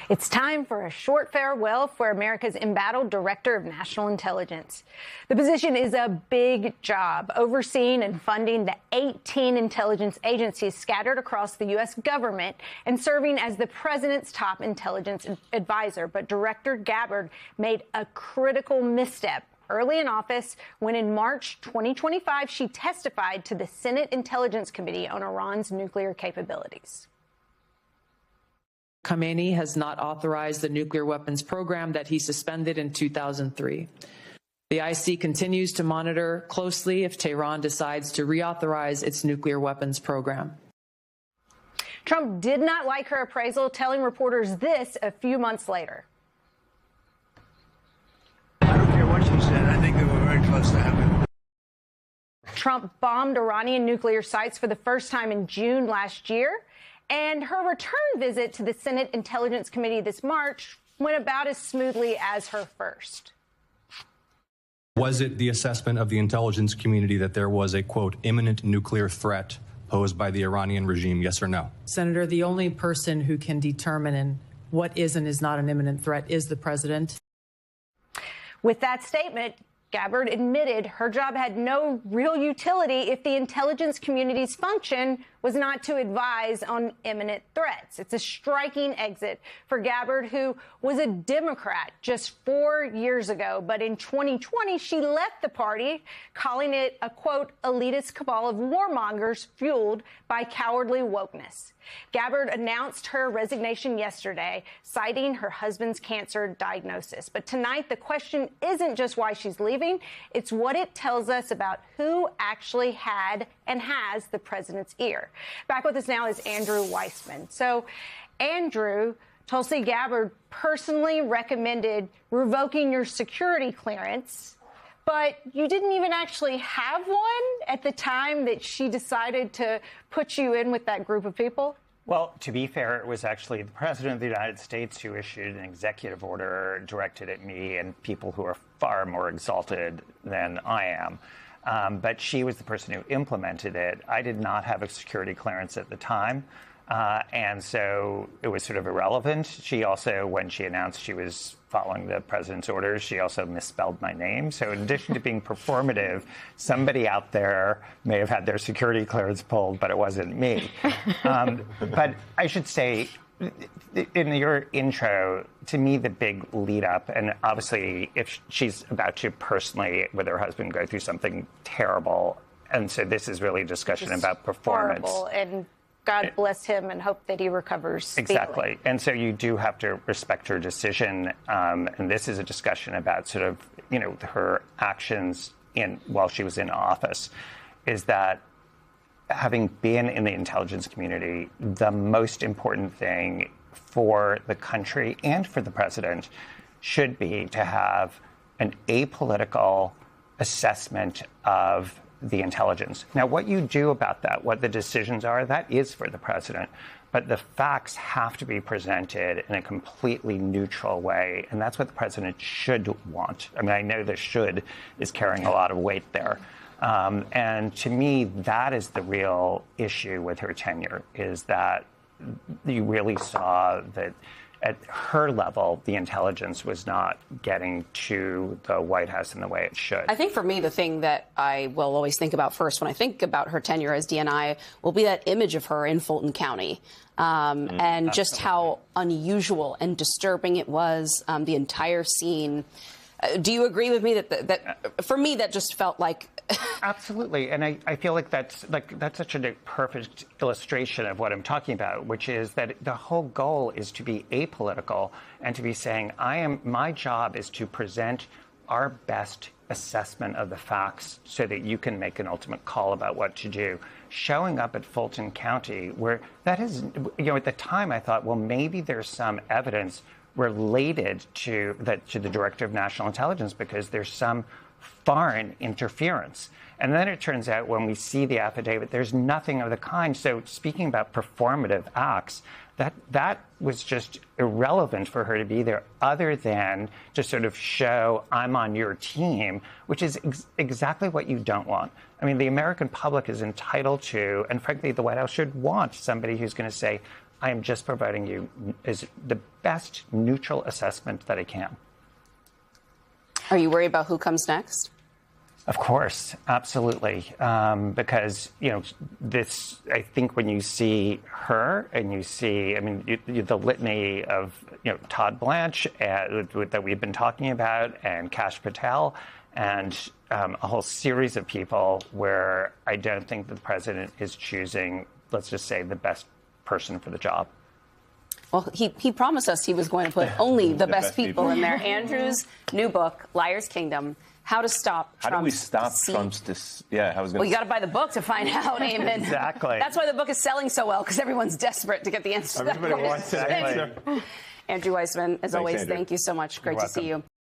It's time for a short farewell for America's embattled Director of National Intelligence. The position is a big job, overseeing and funding the 18 intelligence agencies scattered across the U.S. government and serving as the president's top intelligence advisor. But Director Gabbard made a critical misstep early in office when in March 2025 she testified to the Senate Intelligence Committee on Iran's nuclear capabilities. Khamenei has not authorized the nuclear weapons program that he suspended in 2003. The IC continues to monitor closely if Tehran decides to reauthorize its nuclear weapons program. Trump did not like her appraisal, telling reporters this a few months later. I don't care what she said. I think they were very close to having. Trump bombed Iranian nuclear sites for the first time in June last year. And her return visit to the Senate Intelligence Committee this March went about as smoothly as her first. Was it the assessment of the intelligence community that there was a, quote, imminent nuclear threat posed by the Iranian regime, yes or no? Senator, the only person who can determine what is and is not an imminent threat is the president. With that statement, Gabbard admitted her job had no real utility if the intelligence community's function was not to advise on imminent threats. It's a striking exit for Gabbard, who was a Democrat just 4 years ago. But in 2020, she left the party, calling it a, quote, elitist cabal of warmongers fueled by cowardly wokeness. Gabbard announced her resignation yesterday, citing her husband's cancer diagnosis. But tonight, the question isn't just why she's leaving. It's what it tells us about who actually had and has the president's ear. Back with us now is Andrew Weissman. So, Andrew, Tulsi Gabbard personally recommended revoking your security clearance, but you didn't even actually have one at the time that she decided to put you in with that group of people? Well, to be fair, it was actually the President of the United States who issued an executive order directed at me and people who are far more exalted than I am. But she was the person who implemented it. I did not have a security clearance at the time. And so it was sort of irrelevant. She also, when she announced she was following the president's orders, she also misspelled my name. So in addition to being performative, somebody out there may have had their security clearance pulled, but it wasn't me. But I should say, in your intro, to me, the big lead up, and obviously if she's about to personally, with her husband, go through something terrible, and so this is really a discussion about performance. Horrible, and God bless him and hope that he recovers speedily. Exactly. And so you do have to respect her decision. And this is a discussion about sort of, you know, her actions while she was in office, is that having been in the intelligence community, the most important thing for the country and for the president should be to have an apolitical assessment of the intelligence. Now, what you do about that, what the decisions are, that is for the president. But the facts have to be presented in a completely neutral way. And that's what the president should want. I mean, I know the should is carrying a lot of weight there. And to me, that is the real issue with her tenure, is that you really saw that at her level, the intelligence was not getting to the White House in the way it should. I think for me, the thing that I will always think about first when I think about her tenure as DNI will be that image of her in Fulton County. And just how unusual and disturbing it was, the entire scene. Do you agree with me that for me, that just felt like... Absolutely. And I feel like that's such a perfect illustration of what I'm talking about, which is that the whole goal is to be apolitical and to be saying, my job is to present our best assessment of the facts so that you can make an ultimate call about what to do. Showing up at Fulton County, where that is, you know, at the time I thought, well, maybe there's some evidence related to the Director of National Intelligence because there's some foreign interference. And then it turns out when we see the affidavit, there's nothing of the kind. So speaking about performative acts, that was just irrelevant for her to be there, other than to sort of show I'm on your team, which is exactly what you don't want. I mean, the American public is entitled to, and frankly, the White House should want somebody who's going to say, I am just providing you is the best neutral assessment that I can. Are you worried about who comes next? Of course, absolutely. Because, this, I think when you see her and you see, the litany of, Todd Blanche that we've been talking about and Kash Patel and a whole series of people where I don't think that the president is choosing, let's just say, the best person for the job. Well, he promised us he was going to put only the best people in there. Andrew's new book, Liar's Kingdom, How to Stop Trump's How do we stop Deceit. Trump's Yeah, Well, you got to buy the book to find out, Eamon. Exactly. That's why the book is selling so well, because everyone's desperate to get the answer to that Everybody question. wants an answer. Andrew Weissman, as always, Andrew. thank you so much. Great You're to see welcome. you.